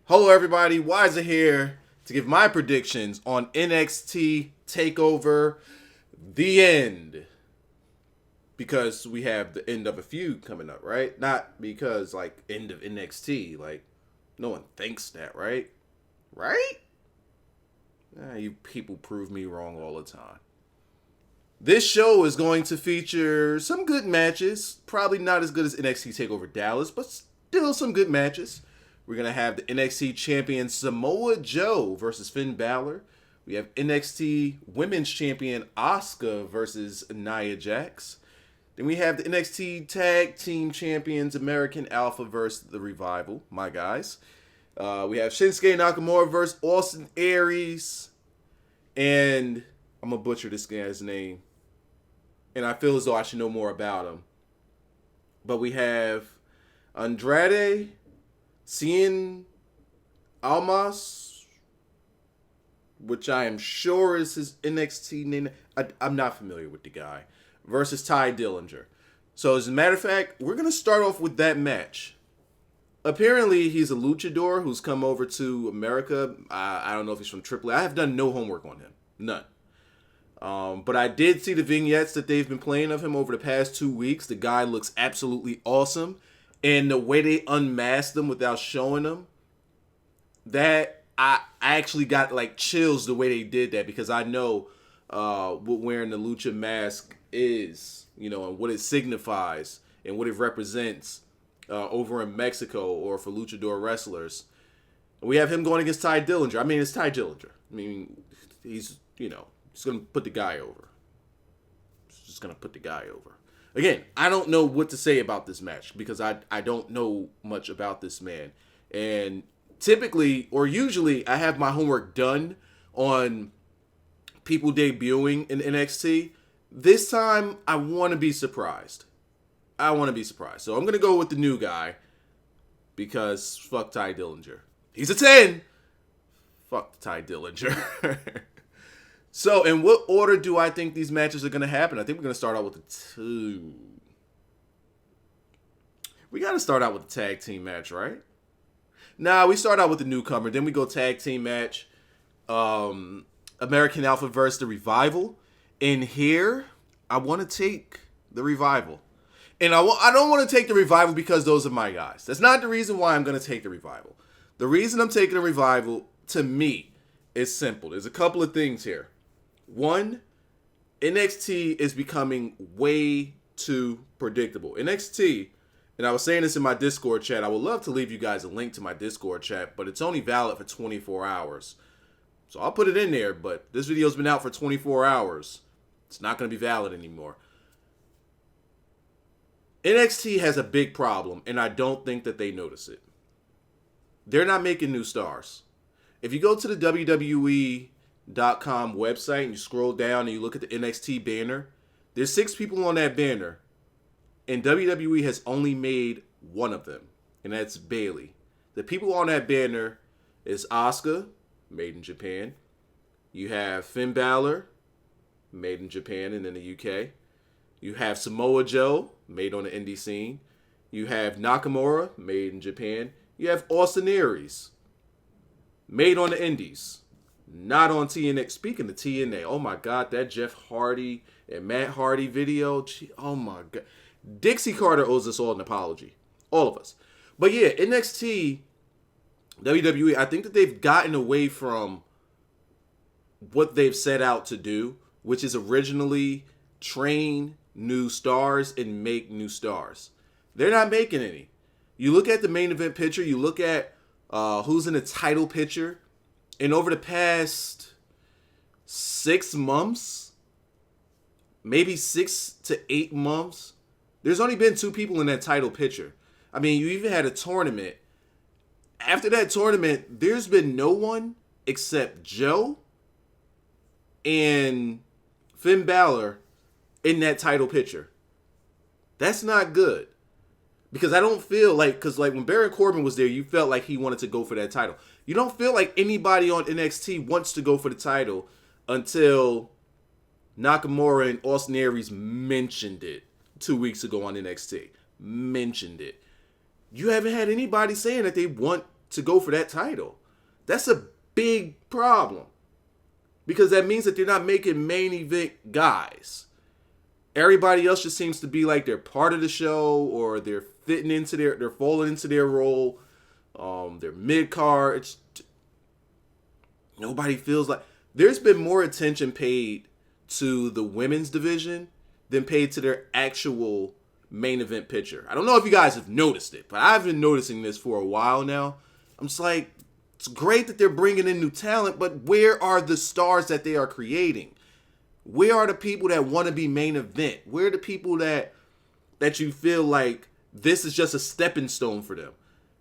Hello, everybody. Wiser here to give my predictions on NXT Takeover The End. Because we have the end of a feud coming up, right? Not because, end of NXT. No one thinks that, right? Right? You people prove me wrong all the time. This show is going to feature some good matches. Probably not as good as NXT Takeover Dallas, but still some good matches. We're going to have the NXT champion Samoa Joe versus Finn Balor. We have NXT Women's Champion Asuka versus Nia Jax. Then we have the NXT Tag Team Champions American Alpha versus The Revival, my guys. We have Shinsuke Nakamura versus Austin Aries. And I'm going to butcher this guy's name. And I feel as though I should know more about him. But we have Andrade, Cien, Almas, which I am sure is his NXT name. I'm not familiar with the guy. Versus Dillinger. So as a matter of fact, we're going to start off with that match. Apparently, he's a luchador who's come over to America. I don't know if he's from AAA. I have done no homework on him. None. But I did see the vignettes that they've been playing of him over the past 2 weeks. The guy looks absolutely awesome. And the way they unmasked him without showing him, that I actually got chills the way they did that, because I know what wearing the lucha mask is, and what it signifies and what it represents over in Mexico or for luchador wrestlers. We have him going against Dillinger. I mean, it's Dillinger. I mean, he's going to put the guy over. He's just going to put the guy over. Again, I don't know what to say about this match because I don't know much about this man. And typically, or usually, I have my homework done on people debuting in NXT. This time, I want to be surprised. So I'm going to go with the new guy because fuck Dillinger. He's a 10. Fuck Dillinger. So, in what order do I think these matches are going to happen? I think we're going to start out with the two. We got to start out with the tag team match, right? Nah, we start out with the newcomer. Then we go tag team match. American Alpha versus The Revival. In here, I want to take The Revival. And I don't want to take The Revival because those are my guys. That's not the reason why I'm going to take The Revival. The reason I'm taking The Revival, to me, is simple. There's a couple of things here. One, NXT is becoming way too predictable. NXT, and I was saying this in my Discord chat, I would love to leave you guys a link to my Discord chat, but it's only valid for 24 hours. So I'll put it in there, but this video's been out for 24 hours. It's not going to be valid anymore. NXT has a big problem, and I don't think that they notice it. They're not making new stars. If you go to the WWE.com website and you scroll down and you look at the NXT banner, there's 6 people on that banner, and WWE has only made one of them, and that's Bayley. The people on that banner is Asuka, made in Japan. You have Finn Balor, made in Japan and in the UK. You have Samoa Joe, made on the indie scene. You have Nakamura, made in Japan. You have Austin Aries, made on the indies. Not on TNA. Speaking of TNA, oh my God, that Jeff Hardy and Matt Hardy video. Oh my God. Dixie Carter owes us all an apology. All of us. But yeah, NXT, WWE, I think that they've gotten away from what they've set out to do, which is originally train new stars and make new stars. They're not making any. You look at the main event picture, you look at who's in the title picture, and over the past 6 months, maybe 6 to 8 months, there's only been 2 people in that title picture. I mean, you even had a tournament. After that tournament, there's been no one except Joe and Finn Balor in that title picture. That's not good. Because I don't feel because when Baron Corbin was there, you felt like he wanted to go for that title. You don't feel like anybody on NXT wants to go for the title until Nakamura and Austin Aries mentioned it 2 weeks ago on NXT. Mentioned it. You haven't had anybody saying that they want to go for that title. That's a big problem. Because that means that they're not making main event guys. Everybody else just seems to be like they're part of the show, or they're they're falling into their role. They're mid-card. Nobody feels like... There's been more attention paid to the women's division than paid to their actual main event picture. I don't know if you guys have noticed it, but I've been noticing this for a while now. I'm just like, it's great that they're bringing in new talent, but where are the stars that they are creating? Where are the people that want to be main event? Where are the people that you feel like this is just a stepping stone for them?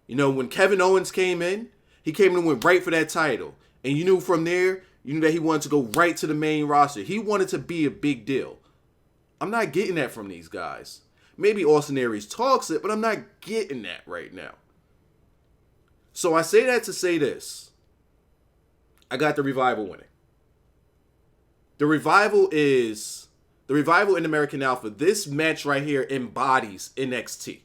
You know, when Kevin Owens came in, he came in and went right for that title. And you knew from there, you knew that he wanted to go right to the main roster. He wanted to be a big deal. I'm not getting that from these guys. Maybe Austin Aries talks it, but I'm not getting that right now. So I say that to say this. I got the Revival winning. The Revival in American Alpha. This match right here embodies NXT.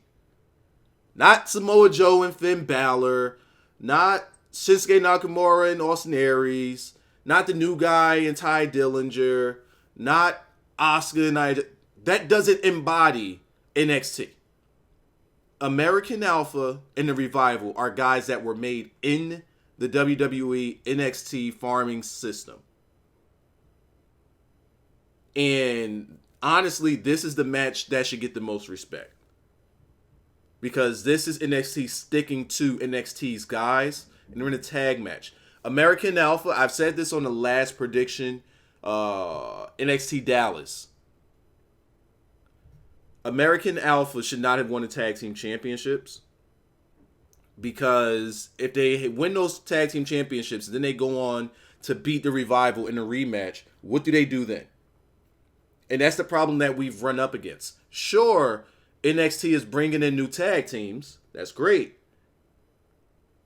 Not Samoa Joe and Finn Balor. Not Shinsuke Nakamura and Austin Aries. Not the new guy and Ty Dillinger. Not Asuka and Nia. That doesn't embody NXT. American Alpha and the Revival are guys that were made in the WWE NXT farming system. And honestly, this is the match that should get the most respect. Because this is NXT sticking to NXT's guys. And they're in a tag match. American Alpha, I've said this on the last prediction. NXT Dallas. American Alpha should not have won the tag team championships. Because if they win those tag team championships, and then they go on to beat the Revival in a rematch, what do they do then? And that's the problem that we've run up against. Sure, NXT is bringing in new tag teams. That's great.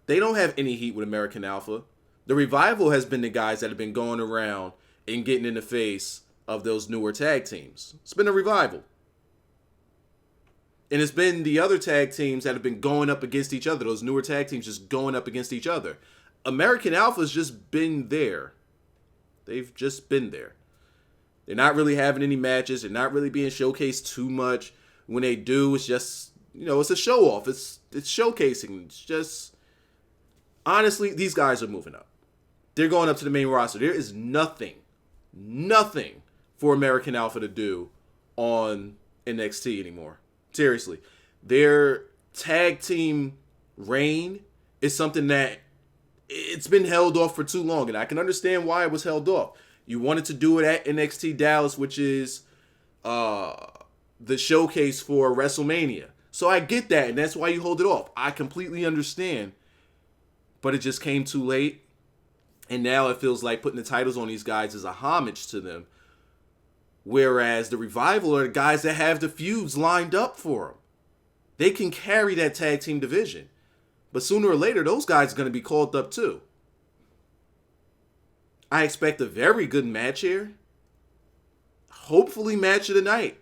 They don't have any heat with American Alpha. The Revival has been the guys that have been going around and getting in the face of those newer tag teams. It's been a Revival. And it's been the other tag teams that have been going up against each other. Those newer tag teams just going up against each other. American Alpha's just been there. They've just been there. They're not really having any matches. They're not really being showcased too much. When they do, it's just, it's a show off. It's showcasing. It's just, honestly, these guys are moving up. They're going up to the main roster. There is nothing for American Alpha to do on NXT anymore. Seriously. Their tag team reign is something that it's been held off for too long. And I can understand why it was held off. You wanted to do it at NXT Dallas, which is the showcase for WrestleMania. So I get that, and that's why you hold it off. I completely understand. But it just came too late. And now it feels like putting the titles on these guys is a homage to them. Whereas the Revival are the guys that have the feuds lined up for them. They can carry that tag team division. But sooner or later, those guys are going to be called up too. I expect a very good match here. Hopefully match of the night.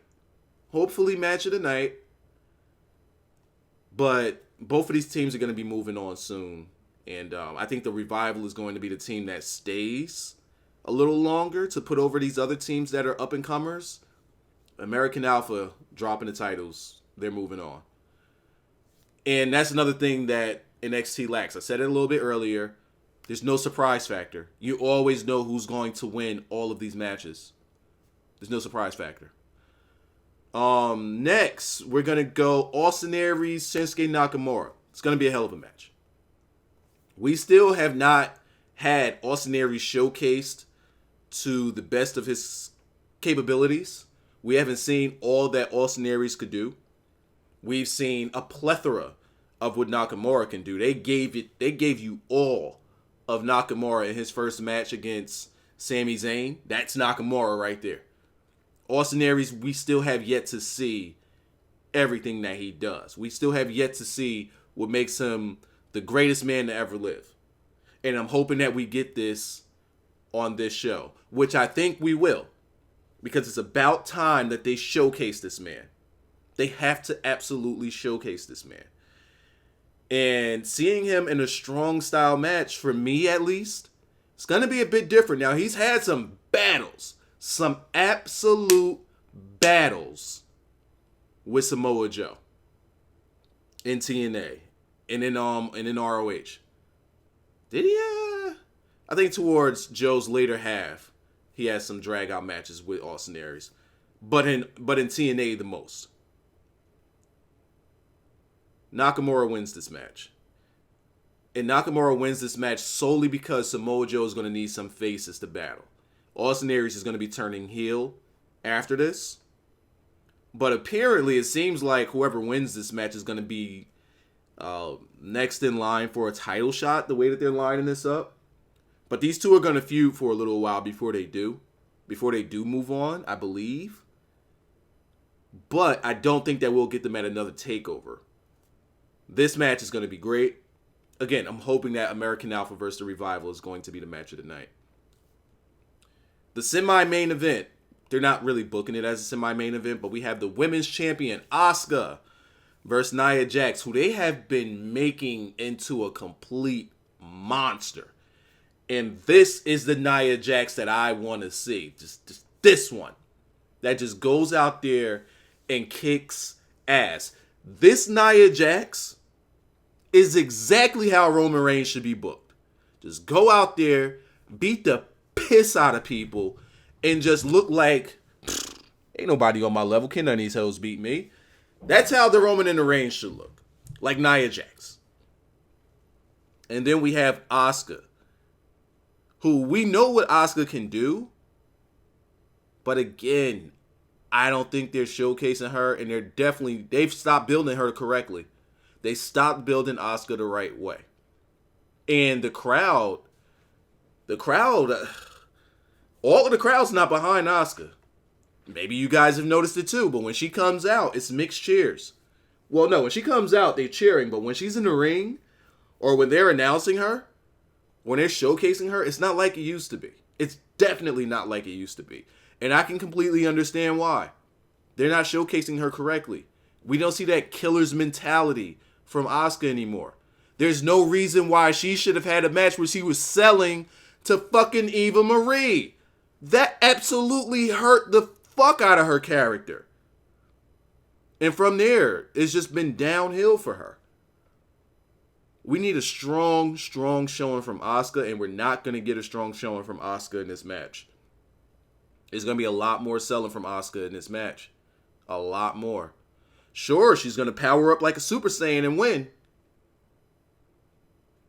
But both of these teams are going to be moving on soon. And I think the Revival is going to be the team that stays a little longer to put over these other teams that are up-and-comers. American Alpha dropping the titles. They're moving on. And that's another thing that NXT lacks. I said it a little bit earlier. There's no surprise factor. You always know who's going to win all of these matches. There's no surprise factor. Next, we're going to go Austin Aries, Shinsuke Nakamura. It's going to be a hell of a match. We still have not had Austin Aries showcased to the best of his capabilities. We haven't seen all that Austin Aries could do. We've seen a plethora of what Nakamura can do. They gave you all of Nakamura in his first match against Sami Zayn. That's Nakamura right there. Austin Aries, we still have yet to see everything that he does. We still have yet to see what makes him the greatest man to ever live. And I'm hoping that we get this on this show, which I think we will, because it's about time that they showcase this man. They have to absolutely showcase this man. And seeing him in a strong style match, for me at least, it's going to be a bit different. Now, he's had some battles, some absolute battles with Samoa Joe in TNA and in ROH. Did he? I think towards Joe's later half, he has some drag out matches with Austin Aries, but in TNA the most. Nakamura wins this match. And Nakamura wins this match solely because Samoa Joe is going to need some faces to battle. Austin Aries is going to be turning heel after this. But apparently it seems like whoever wins this match is going to be next in line for a title shot, the way that they're lining this up. But these two are going to feud for a little while before they do. Before they do move on, I believe. But I don't think that we'll get them at another takeover. This match is going to be great. Again, I'm hoping that American Alpha vs. The Revival is going to be the match of the night. The semi-main event, they're not really booking it as a semi-main event, but we have the women's champion, Asuka, versus Nia Jax, who they have been making into a complete monster. And this is the Nia Jax that I want to see. Just this one. That just goes out there and kicks ass. This Nia Jax is exactly how Roman Reigns should be booked. Just go out there, beat the piss out of people, and just look like, ain't nobody on my level. Can none of these hoes beat me? That's how the Roman and the Reigns should look. Like Nia Jax. And then we have Asuka, who we know what Asuka can do. But again, I don't think they're showcasing her, and they've stopped building her correctly. They stopped building Asuka the right way. And the crowd, all of the crowd's not behind Asuka. Maybe you guys have noticed it too, but when she comes out, it's mixed cheers. Well, no, when she comes out, they're cheering, but when she's in the ring, or when they're announcing her, when they're showcasing her, it's not like it used to be. It's definitely not like it used to be. And I can completely understand why. They're not showcasing her correctly. We don't see that killer's mentality from Asuka anymore. There's no reason why she should have had a match where she was selling to fucking Eva Marie. That absolutely hurt the fuck out of her character. And from there, it's just been downhill for her. We need a strong showing from Asuka, and we're not going to get a strong showing from Asuka in this match. There's going to be a lot more selling from Asuka in this match. A lot more. Sure, she's going to power up like a Super Saiyan and win.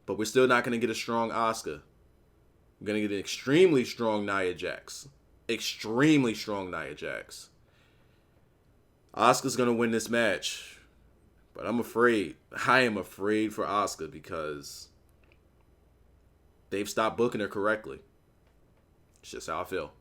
But we're still not going to get a strong Asuka. We're going to get an extremely strong Nia Jax. Extremely strong Nia Jax. Asuka's going to win this match. But I'm afraid. I am afraid for Asuka because they've stopped booking her correctly. It's just how I feel.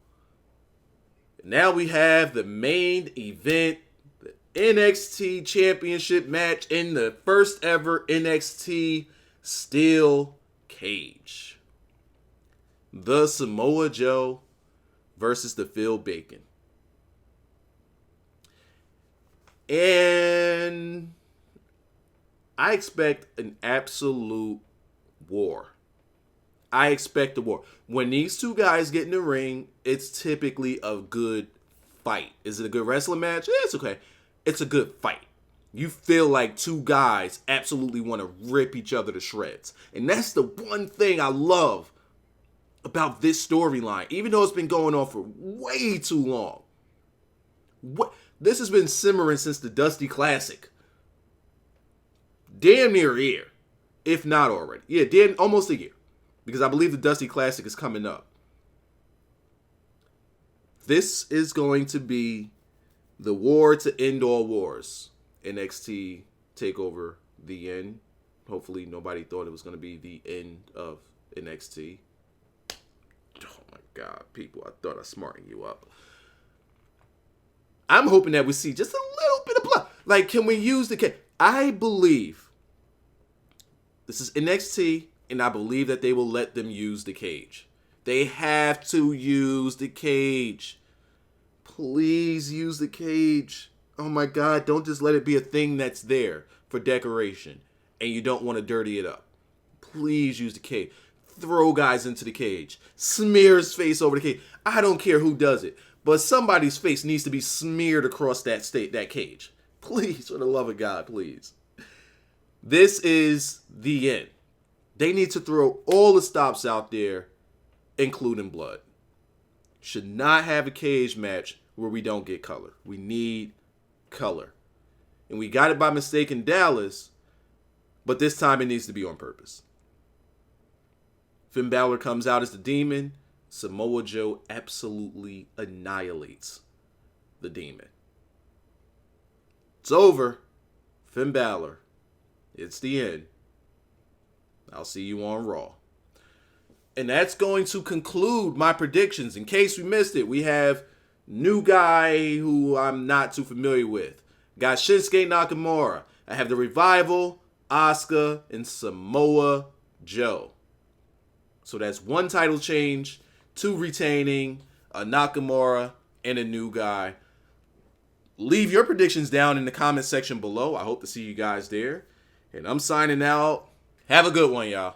Now we have the main event, the NXT Championship match in the first ever NXT Steel Cage. The Samoa Joe versus the Phil Bacon. And I expect an absolute war. I expect a war. When these two guys get in the ring, it's typically a good fight. Is it a good wrestling match? Yeah, it's okay. It's a good fight. You feel like two guys absolutely want to rip each other to shreds. And that's the one thing I love about this storyline, even though it's been going on for way too long. This has been simmering since the Dusty Classic. Damn near a year, if not already. Yeah, almost a year. Because I believe the Dusty Classic is coming up. This is going to be the war to end all wars. NXT Takeover The End. Hopefully nobody thought it was going to be the end of NXT. Oh my God, people. I thought I smartened you up. I'm hoping that we see just a little bit of blood. Like, can we use the... I believe this is NXT, and I believe that they will let them use the cage. They have to use the cage. Please use the cage. Oh my God, don't just let it be a thing that's there for decoration. and you don't want to dirty it up, please use the cage. Throw guys into the cage. Smear his face over the cage. I don't care who does it, but somebody's face needs to be smeared across that cage. Please, for the love of God, please. This is the end. They need to throw all the stops out there, including blood. Should not have a cage match where we don't get color. We need color. And we got it by mistake in Dallas, but this time it needs to be on purpose. Finn Balor comes out as the Demon. Samoa Joe absolutely annihilates the Demon. It's over. Finn Balor. It's the end. I'll see you on Raw. And that's going to conclude my predictions. In case we missed it, we have new guy who I'm not too familiar with. Got Shinsuke Nakamura. I have the Revival, Asuka, and Samoa Joe. So that's 1 title change, 2 retaining, a Nakamura, and a new guy. Leave your predictions down in the comment section below. I hope to see you guys there. And I'm signing out. Have a good one, y'all.